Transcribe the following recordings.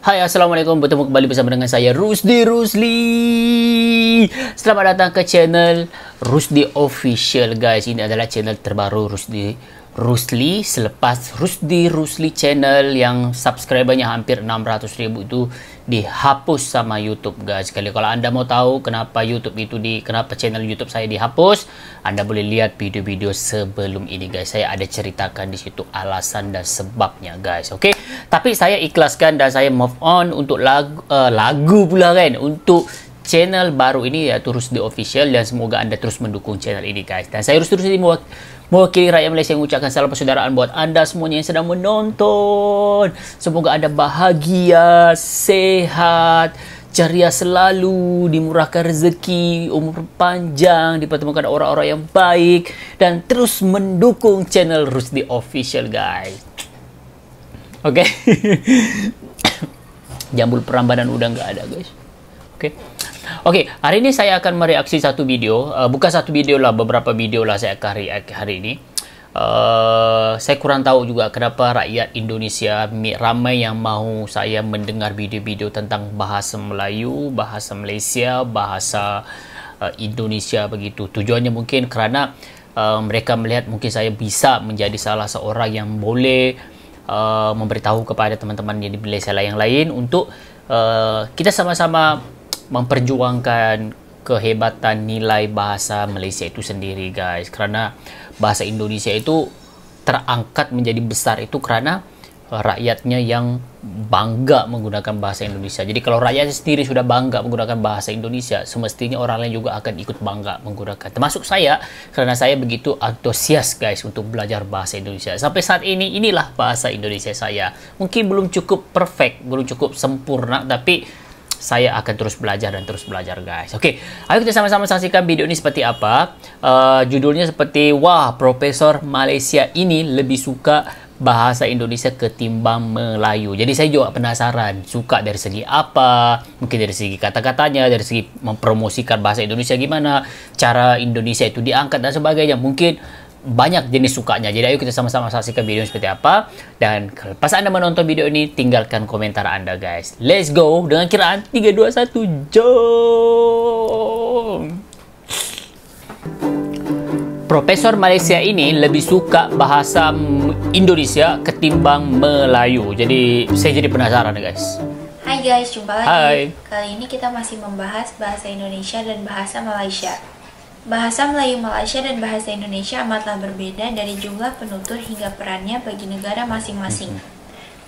Hai, Assalamualaikum. Bertemu kembali bersama dengan saya, Rusdi Rusli. Selamat datang ke channel Rusdi Official, guys. Ini adalah channel terbaru Rusdi Rusli selepas Rusdi Rusli channel yang subscribernya hampir 600,000 itu dihapus sama YouTube, guys. Kalau anda mau tahu kenapa kenapa channel YouTube saya dihapus, anda boleh lihat video-video sebelum ini, guys. Saya ada ceritakan di situ alasan dan sebabnya, guys. Oke, tapi saya ikhlaskan dan saya move on untuk lagu pula kan, untuk channel baru ini, yaitu Rusdi Official, dan semoga anda terus mendukung channel ini, guys. Dan saya terus mewakili rakyat Malaysia mengucapkan salam persaudaraan buat anda semuanya yang sedang menonton. Semoga anda bahagia, sehat, ceria selalu, dimurahkan rezeki, umur panjang, dipertemukan orang-orang yang baik, dan terus mendukung channel Rusdi Official, guys. Oke. Jambul perambanan udah nggak ada, guys. Oke, hari ini saya akan mereaksi satu video, bukan satu video lah, beberapa video lah saya akan react hari ini. Saya kurang tahu juga kenapa rakyat Indonesia ramai yang mahu saya mendengar video-video tentang bahasa Melayu, bahasa Malaysia, bahasa Indonesia begitu. Tujuannya mungkin kerana mereka melihat mungkin saya bisa menjadi salah seorang yang boleh memberitahu kepada teman-teman di Malaysia yang lain untuk kita sama-sama memperjuangkan kehebatan nilai bahasa Malaysia itu sendiri, guys. Kerana bahasa Indonesia itu terangkat menjadi besar itu kerana rakyatnya yang bangga menggunakan bahasa Indonesia. Jadi kalau rakyatnya sendiri sudah bangga menggunakan bahasa Indonesia, semestinya orang lain juga akan ikut bangga menggunakan. Termasuk saya, kerana saya begitu antusias, guys, untuk belajar bahasa Indonesia. Sampai saat ini, inilah bahasa Indonesia saya. Mungkin belum cukup perfect, belum cukup sempurna, tapi saya akan terus belajar dan terus belajar, guys. Oke, ayo kita sama-sama saksikan video ini seperti apa. Judulnya seperti, wah, Profesor Malaysia ini lebih suka bahasa Indonesia ketimbang Melayu. Jadi saya juga penasaran, suka dari segi apa? Mungkin dari segi kata-katanya, dari segi mempromosikan bahasa Indonesia gimana, cara Indonesia itu diangkat dan sebagainya. Mungkin banyak jenis sukanya. Jadi ayo kita sama-sama saksikan video seperti apa. Dan pas anda menonton video ini, tinggalkan komentar anda, guys. Let's go dengan kiraan 3, 2, 1, jom. Profesor Malaysia ini lebih suka bahasa Indonesia ketimbang Melayu. Jadi saya jadi penasaran, guys. Hai guys, jumpa lagi. Hai. Kali ini kita masih membahas bahasa Indonesia dan bahasa Malaysia. Bahasa Melayu Malaysia dan bahasa Indonesia amatlah berbeda dari jumlah penutur hingga perannya bagi negara masing-masing.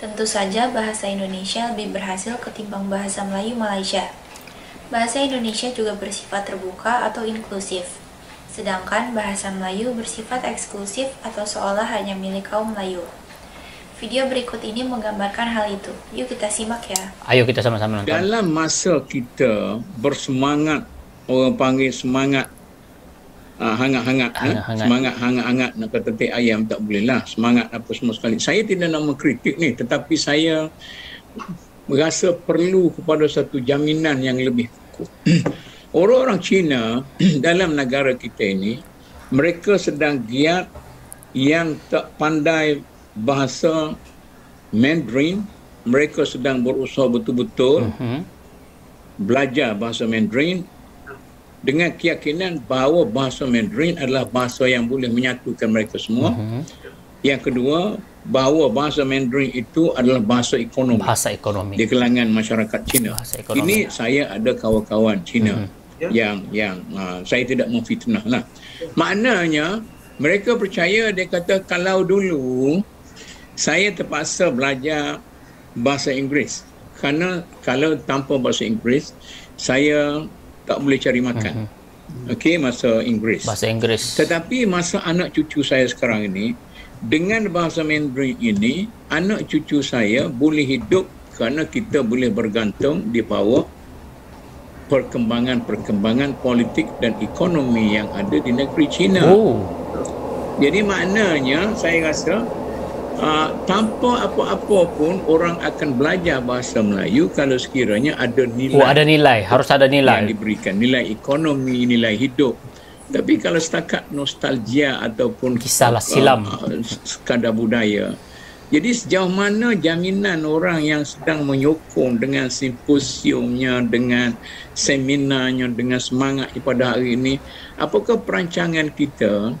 Tentu saja bahasa Indonesia lebih berhasil ketimbang bahasa Melayu Malaysia. Bahasa Indonesia juga bersifat terbuka atau inklusif, sedangkan bahasa Melayu bersifat eksklusif atau seolah hanya milik kaum Melayu. Video berikut ini menggambarkan hal itu. Yuk kita simak ya. Ayo kita sama-sama nonton. Dalam masa kita bersemangat, orang panggil semangat hangat-hangat, semangat hangat-hangat nak kata teh ayam, tak boleh lah semangat apa semua sekali. Saya tidak nak mengkritik ni, tetapi saya merasa perlu kepada satu jaminan yang lebih kukuh. Orang-orang Cina dalam negara kita ini, mereka sedang giat yang tak pandai bahasa Mandarin. Mereka sedang berusaha betul-betul belajar bahasa Mandarin dengan keyakinan bahawa bahasa Mandarin adalah bahasa yang boleh menyatukan mereka semua. Yang kedua, bahawa bahasa Mandarin itu adalah bahasa ekonomi. Bahasa ekonomi di kalangan masyarakat Cina. Ini saya ada kawan-kawan Cina yang saya tidak memfitnah lah. Maknanya mereka percaya, dia kata kalau dulu saya terpaksa belajar bahasa Inggeris kerana kalau tanpa bahasa Inggeris saya tak boleh cari makan. Okey, masa Inggeris. Bahasa Inggeris. Tetapi masa anak cucu saya sekarang ini, dengan bahasa Mandarin ini, anak cucu saya boleh hidup kerana kita boleh bergantung di bawah perkembangan politik dan ekonomi yang ada di negeri China. Jadi maknanya saya rasa tanpa apa-apa pun orang akan belajar bahasa Melayu kalau sekiranya ada nilai. Ada nilai, harus ada nilai yang diberikan, nilai ekonomi, nilai hidup. Tapi kalau setakat nostalgia ataupun kisah silam, sekadar budaya, Jadi sejauh mana jaminan orang yang sedang menyokong dengan simposiumnya, dengan seminarnya, dengan semangat pada hari ini, apakah perancangan kita,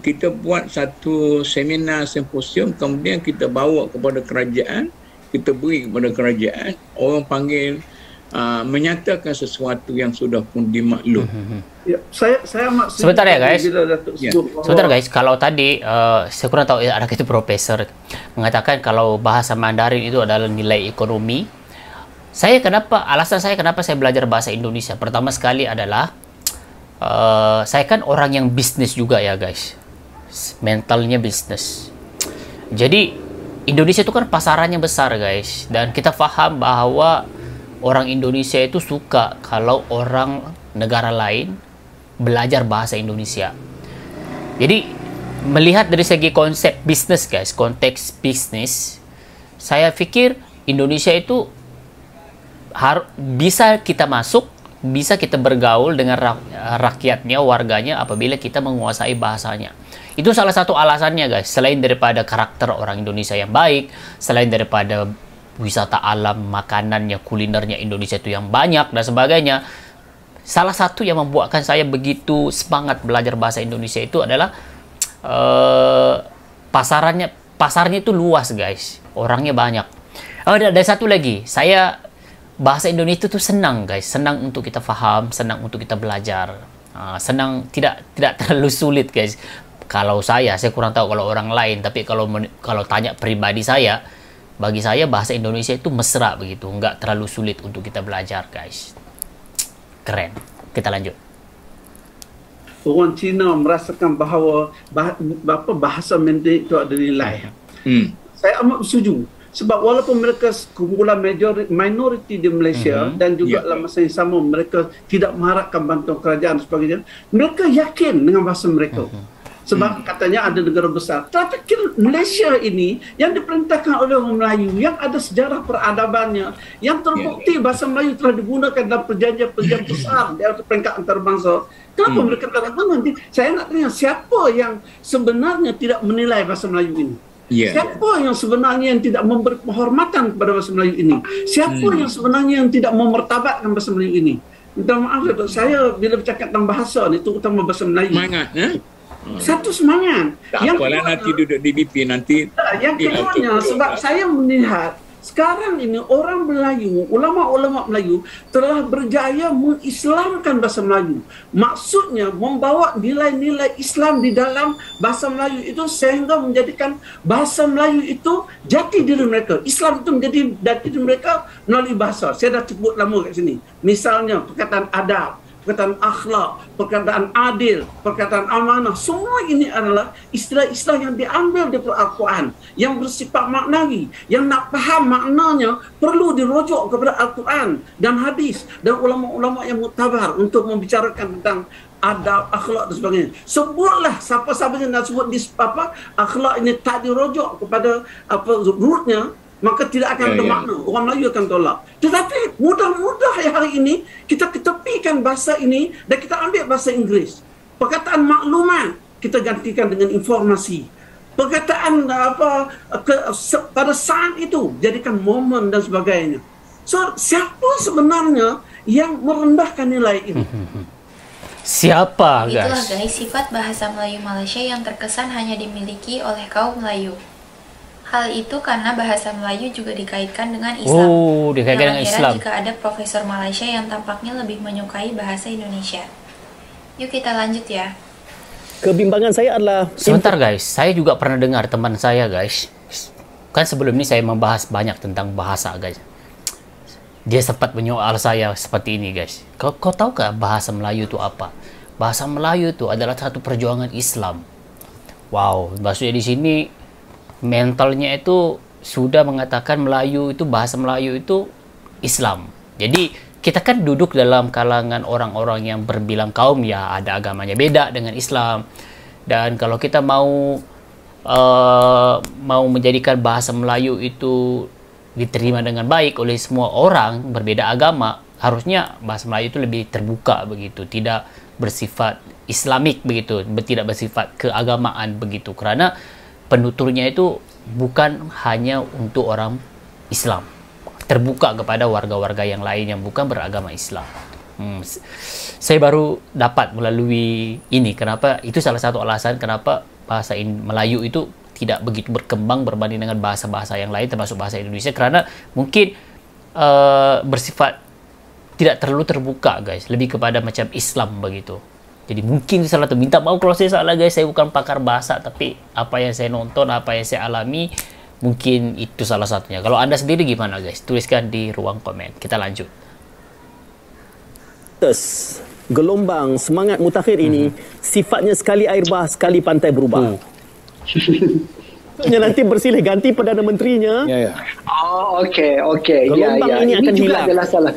kita buat satu seminar simposium, kemudian kita bawa kepada kerajaan, kita beri kepada kerajaan, orang panggil menyatakan sesuatu yang sudah pun dimaklum. Ya, saya sebentar ya guys. Sebentar guys, kalau tadi saya kurang tahu ada itu profesor mengatakan kalau bahasa Mandarin itu adalah nilai ekonomi. Alasan saya kenapa saya belajar bahasa Indonesia pertama sekali adalah saya kan orang yang bisnis juga ya guys. Mentalnya bisnis. Jadi Indonesia itu kan pasarannya besar guys, dan kita paham bahwa orang Indonesia itu suka kalau orang negara lain belajar bahasa Indonesia. Jadi melihat dari segi konsep bisnis guys, konteks bisnis, saya pikir Indonesia itu bisa kita masuk, bisa kita bergaul dengan rakyatnya, warganya apabila kita menguasai bahasanya. Itu salah satu alasannya guys, selain daripada karakter orang Indonesia yang baik, selain daripada wisata alam, makanannya, kulinernya Indonesia itu yang banyak dan sebagainya. Salah satu yang membuatkan saya begitu semangat belajar bahasa Indonesia itu adalah pasarnya itu luas guys, orangnya banyak. Ada satu lagi, saya bahasa Indonesia itu senang guys, senang untuk kita paham, senang untuk kita belajar, senang, tidak terlalu sulit guys. Kalau saya kurang tahu kalau orang lain, tapi kalau tanya pribadi saya, bagi saya bahasa Indonesia itu mesra begitu, nggak terlalu sulit untuk kita belajar guys. Keren. Kita lanjut. Orang Cina merasakan bahawa bahasa Mandarin itu ada nilai. Saya amat setuju. Sebab walaupun mereka kumpulan minoriti di Malaysia dan juga dalam masa yang sama mereka tidak mengharapkan bantuan kerajaan dan sebagainya, mereka yakin dengan bahasa mereka. Sebab katanya ada negara besar. Tapi Malaysia ini yang diperintahkan oleh orang Melayu, yang ada sejarah peradabannya, yang terbukti bahasa Melayu telah digunakan dalam perjanjian-perjanjian besar di peringkat antarabangsa. Kenapa mereka terang nanti? Saya nak tanya, siapa yang sebenarnya tidak menilai bahasa Melayu ini? Siapa yang sebenarnya yang tidak memberi penghormatan kepada bahasa Melayu ini? Siapa yang sebenarnya yang tidak memertabatkan bahasa Melayu ini? Minta maaf, saya bila bercakap tentang bahasa ni, terutama bahasa Melayu. Semangat, satu semangat. Tak apalah nanti duduk di BP nanti. Yang keduanya, sebab saya melihat sekarang ini orang Melayu, ulama-ulama Melayu telah berjaya mengislamkan bahasa Melayu. Maksudnya membawa nilai-nilai Islam di dalam bahasa Melayu itu sehingga menjadikan bahasa Melayu itu jati diri mereka. Islam itu menjadi jati diri mereka melalui bahasa. Saya dah sebut lama kat sini. Misalnya perkataan adab, perkataan akhlak, perkataan adil, perkataan amanah, semua ini adalah istilah-istilah yang diambil dari Al-Quran, yang bersifat maknawi, yang nak faham maknanya perlu dirujuk kepada Al-Quran dan hadis dan ulama-ulama yang muktabar untuk membicarakan tentang adab, akhlak dan sebagainya. Sebutlah siapa-siapa yang nak sebut di akhlak ini tak dirujuk kepada rootnya, maka tidak akan bermakna. Orang Melayu akan tolak. Tetapi mudah-mudah hari ini kita ketepikan bahasa ini dan kita ambil bahasa Inggeris. Perkataan maklumat kita gantikan dengan informasi. Perkataan pada saat itu jadikan momen dan sebagainya. So siapa sebenarnya yang merendahkan nilai ini? Siapa guys? Itulah guys sifat bahasa Melayu Malaysia yang terkesan hanya dimiliki oleh kaum Melayu. Hal itu karena bahasa Melayu juga dikaitkan dengan Islam. Dikaitkan dengan Islam. Jika ada profesor Malaysia yang tampaknya lebih menyukai bahasa Indonesia. Yuk kita lanjut ya. Kebimbangan saya adalah... Sebentar guys, saya juga pernah dengar teman saya guys. Kan sebelum ini saya membahas banyak tentang bahasa guys. Dia sempat menyoal saya seperti ini guys. Kau tahu gak bahasa Melayu itu apa? Bahasa Melayu itu adalah satu perjuangan Islam. Wow, maksudnya di sini mentalnya itu sudah mengatakan Melayu itu, bahasa Melayu itu Islam. Jadi kita kan duduk dalam kalangan orang-orang yang berbilang kaum, ya ada agamanya beda dengan Islam. Dan kalau kita mau menjadikan bahasa Melayu itu diterima dengan baik oleh semua orang berbeda agama, harusnya bahasa Melayu itu lebih terbuka begitu, tidak bersifat Islamik begitu, tidak bersifat keagamaan begitu, karena penuturnya itu bukan hanya untuk orang Islam, terbuka kepada warga-warga yang lain yang bukan beragama Islam. Saya baru dapat melalui ini kenapa itu salah satu alasan kenapa bahasa Melayu itu tidak begitu berkembang berbanding dengan bahasa-bahasa yang lain termasuk bahasa Indonesia, karena mungkin bersifat tidak terlalu terbuka guys, lebih kepada macam Islam begitu. Jadi mungkin salah tu, minta maaf kalau saya salah guys, saya bukan pakar bahasa, tapi apa yang saya nonton, apa yang saya alami, mungkin itu salah satunya. Kalau anda sendiri gimana guys? Tuliskan di ruang komen. Kita lanjut. Gelombang semangat mutakhir ini sifatnya sekali air bah, sekali pantai berubah. Nanti bersilih ganti Perdana Menterinya. Oh, okey. Gelombang ini akan hilang. Adalah salah.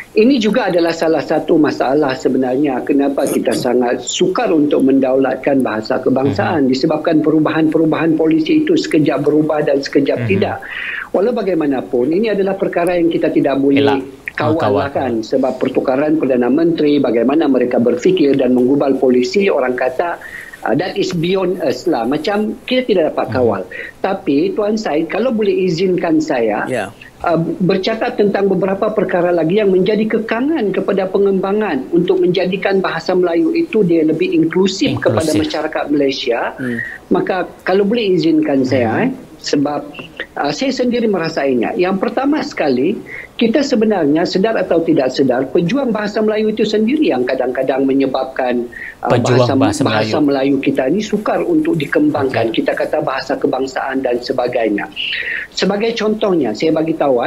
Ini juga adalah salah satu masalah sebenarnya kenapa kita sangat sukar untuk mendaulatkan bahasa kebangsaan, disebabkan perubahan-perubahan polisi itu sekejap berubah dan sekejap tidak. Walau bagaimanapun ini adalah perkara yang kita tidak boleh kawalkan, sebab pertukaran Perdana Menteri, bagaimana mereka berfikir dan menggubal polisi, orang kata that is beyond us lah, macam kita tidak dapat kawal. Tapi Tuan Syed, kalau boleh izinkan saya bercakap tentang beberapa perkara lagi yang menjadi kekangan kepada pengembangan untuk menjadikan bahasa Melayu itu dia lebih inklusif kepada masyarakat Malaysia. Maka kalau boleh izinkan saya, sebab saya sendiri merasainya. Yang pertama sekali, kita sebenarnya sedar atau tidak sedar, pejuang bahasa Melayu itu sendiri yang kadang-kadang menyebabkan bahasa Melayu kita ini sukar untuk dikembangkan. Kita kata bahasa kebangsaan dan sebagainya. Sebagai contohnya, saya bagi tahu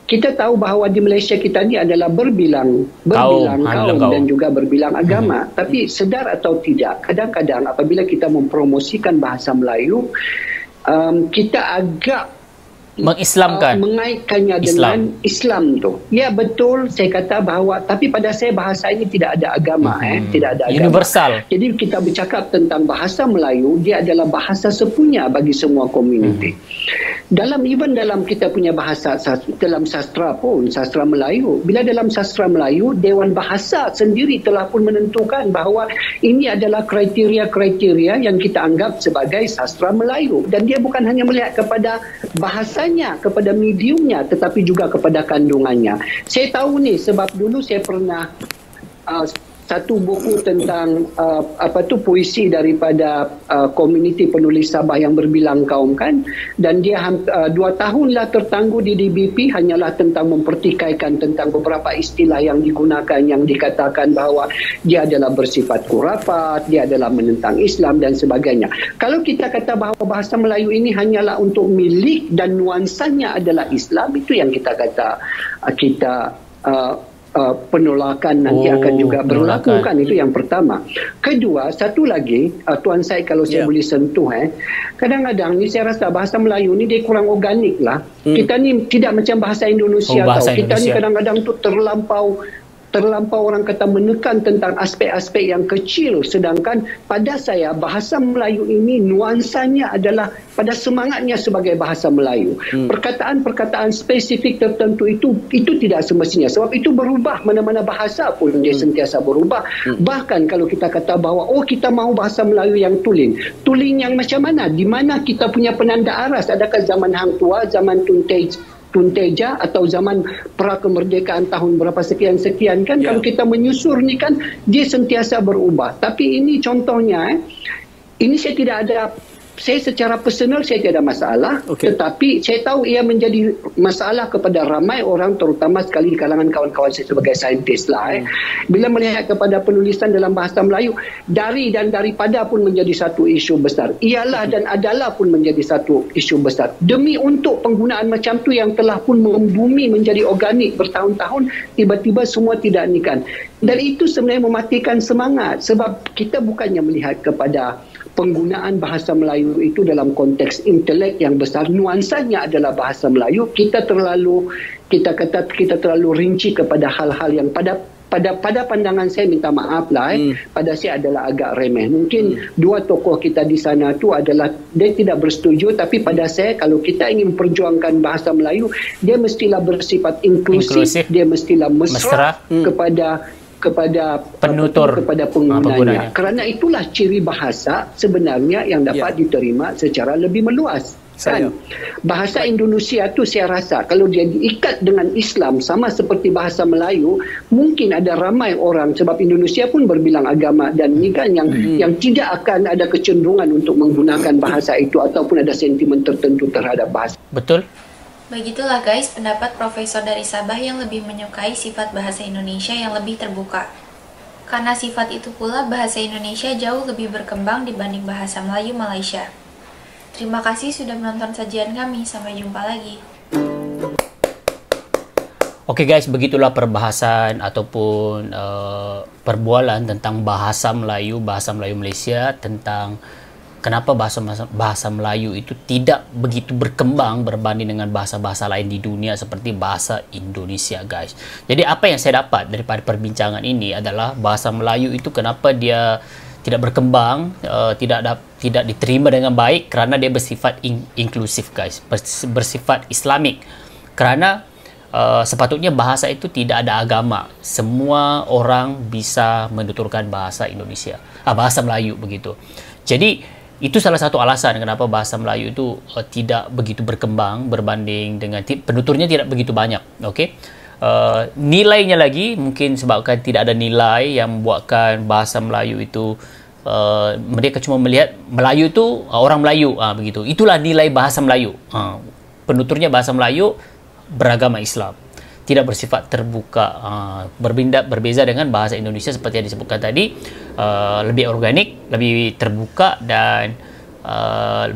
kita tahu bahawa di Malaysia kita ni adalah berbilang kaum dan juga berbilang agama. Tapi sedar atau tidak, kadang-kadang apabila kita mempromosikan bahasa Melayu, kita agak mengislamkan, mengaitkannya dengan Islam tu. Ya betul, saya kata bahawa, tapi pada saya bahasa ini tidak ada agama, tidak ada agama. Universal. Jadi kita bercakap tentang bahasa Melayu, dia adalah bahasa sepunya bagi semua komuniti. Dalam kita punya bahasa, dalam sastra pun, sastra Melayu, bila dalam sastra Melayu, Dewan Bahasa sendiri telah pun menentukan bahawa ini adalah kriteria-kriteria yang kita anggap sebagai sastra Melayu. Dan dia bukan hanya melihat kepada bahasanya, kepada mediumnya, tetapi juga kepada kandungannya. Saya tahu ni sebab dulu saya pernah satu buku tentang puisi daripada komuniti penulis Sabah yang berbilang kaum kan, dan dia 2 tahunlah tertangguh di DBP hanyalah tentang mempertikaikan tentang beberapa istilah yang digunakan yang dikatakan bahawa dia adalah bersifat khurafat, dia adalah menentang Islam dan sebagainya. Kalau kita kata bahawa bahasa Melayu ini hanyalah untuk milik dan nuansanya adalah Islam, itu yang kita kata penolakan nanti akan juga berlaku kan. Itu yang pertama. Kedua, satu lagi Tuan Syed, kalau saya boleh sentuh, kadang-kadang ni saya rasa bahasa Melayu ni dia kurang organik lah. Kita ni tidak macam bahasa Indonesia kita ni kadang-kadang tu terlampau orang kata menekan tentang aspek-aspek yang kecil, sedangkan pada saya bahasa Melayu ini nuansanya adalah pada semangatnya sebagai bahasa Melayu. Perkataan-perkataan spesifik tertentu itu tidak semestinya, sebab itu berubah, mana-mana bahasa pun dia sentiasa berubah. Bahkan kalau kita kata bahawa kita mahu bahasa Melayu yang tulen yang macam mana, di mana kita punya penanda aras, adakah zaman Hang Tuah, zaman Tunteja atau zaman pra kemerdekaan tahun berapa sekian-sekian kan. Kalau kita menyusur ni kan dia sentiasa berubah. Tapi ini contohnya ini saya tidak ada, saya secara personal saya tidak ada masalah, tetapi saya tahu ia menjadi masalah kepada ramai orang, terutama sekali di kalangan kawan-kawan saya sebagai saintis lah. Bila melihat kepada penulisan dalam bahasa Melayu, dari dan daripada pun menjadi satu isu besar, ialah dan adalah pun menjadi satu isu besar. Demi untuk penggunaan macam tu yang telah pun membumi menjadi organik bertahun-tahun, tiba-tiba semua tidak nikan. Dan itu sebenarnya mematikan semangat, sebab kita bukannya melihat kepada penggunaan bahasa Melayu itu dalam konteks intelek yang besar, nuansanya adalah bahasa Melayu. Kita terlalu rinci kepada hal-hal yang pada pandangan saya, minta maaf lah, pada saya adalah agak remeh. Mungkin dua tokoh kita di sana tu adalah dia tidak bersetuju, tapi pada saya kalau kita ingin memperjuangkan bahasa Melayu, dia mestilah bersifat inklusif. Dia mestilah mesra kepada kepada penutur, kepada penggunanya. Kerana itulah ciri bahasa sebenarnya yang dapat diterima secara lebih meluas. Kan? Bahasa Indonesia tu saya rasa kalau dia diikat dengan Islam sama seperti bahasa Melayu, mungkin ada ramai orang, sebab Indonesia pun berbilang agama dan ni kan yang tidak akan ada kecenderungan untuk menggunakan bahasa itu ataupun ada sentimen tertentu terhadap bahasa. Betul. Begitulah guys pendapat profesor dari Sabah yang lebih menyukai sifat bahasa Indonesia yang lebih terbuka. Karena sifat itu pula bahasa Indonesia jauh lebih berkembang dibanding bahasa Melayu Malaysia. Terima kasih sudah menonton sajian kami, sampai jumpa lagi. Oke guys, begitulah perbahasan ataupun perbualan tentang bahasa Melayu Malaysia, tentang kenapa bahasa Melayu itu tidak begitu berkembang berbanding dengan bahasa-bahasa lain di dunia seperti bahasa Indonesia guys. Jadi apa yang saya dapat daripada perbincangan ini adalah bahasa Melayu itu kenapa dia tidak berkembang, tidak diterima dengan baik kerana dia bersifat inklusif guys, bersifat Islamik. Kerana sepatutnya bahasa itu tidak ada agama. Semua orang bisa menuturkan bahasa Indonesia, bahasa Melayu begitu. Jadi itu salah satu alasan kenapa bahasa Melayu itu tidak begitu berkembang berbanding dengan penuturnya tidak begitu banyak. Okey. Nilainya lagi mungkin sebabkan tidak ada nilai yang membuatkan bahasa Melayu itu mereka cuma melihat Melayu itu orang Melayu begitu. Itulah nilai bahasa Melayu. Penuturnya bahasa Melayu beragama Islam, tidak bersifat terbuka, berbeza dengan bahasa Indonesia seperti yang disebutkan tadi, lebih organik, lebih terbuka dan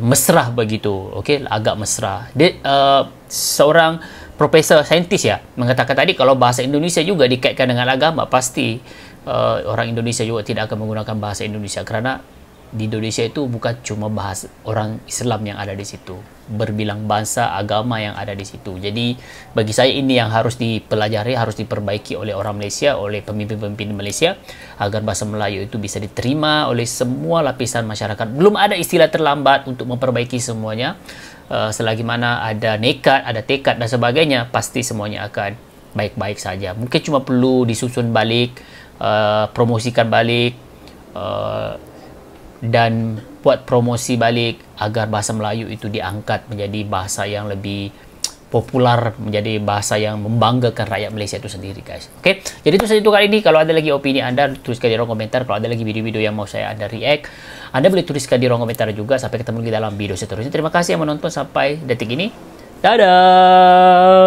mesra begitu. Okey, agak mesra. Seorang profesor saintis ya mengatakan tadi kalau bahasa Indonesia juga dikaitkan dengan agama, pasti orang Indonesia juga tidak akan menggunakan bahasa Indonesia kerana di Indonesia itu bukan cuma bahasa orang Islam yang ada di situ, berbilang bangsa agama yang ada di situ. Jadi bagi saya ini yang harus dipelajari, harus diperbaiki oleh orang Malaysia, oleh pemimpin-pemimpin Malaysia agar bahasa Melayu itu bisa diterima oleh semua lapisan masyarakat. Belum ada istilah terlambat untuk memperbaiki semuanya. Selagi mana ada nekat, ada tekad dan sebagainya, pasti semuanya akan baik-baik saja. Mungkin cuma perlu disusun balik, promosikan balik, dan buat promosi balik agar bahasa Melayu itu diangkat menjadi bahasa yang lebih popular, menjadi bahasa yang membanggakan rakyat Malaysia itu sendiri guys. Okey, jadi itu saja untuk kali ini. Kalau ada lagi opini anda, tuliskan di ruang komentar. Kalau ada lagi video-video yang mau saya anda react, anda boleh tuliskan di ruang komentar juga. Sampai ketemu lagi dalam video seterusnya. Terima kasih yang menonton sampai detik ini. Dadah.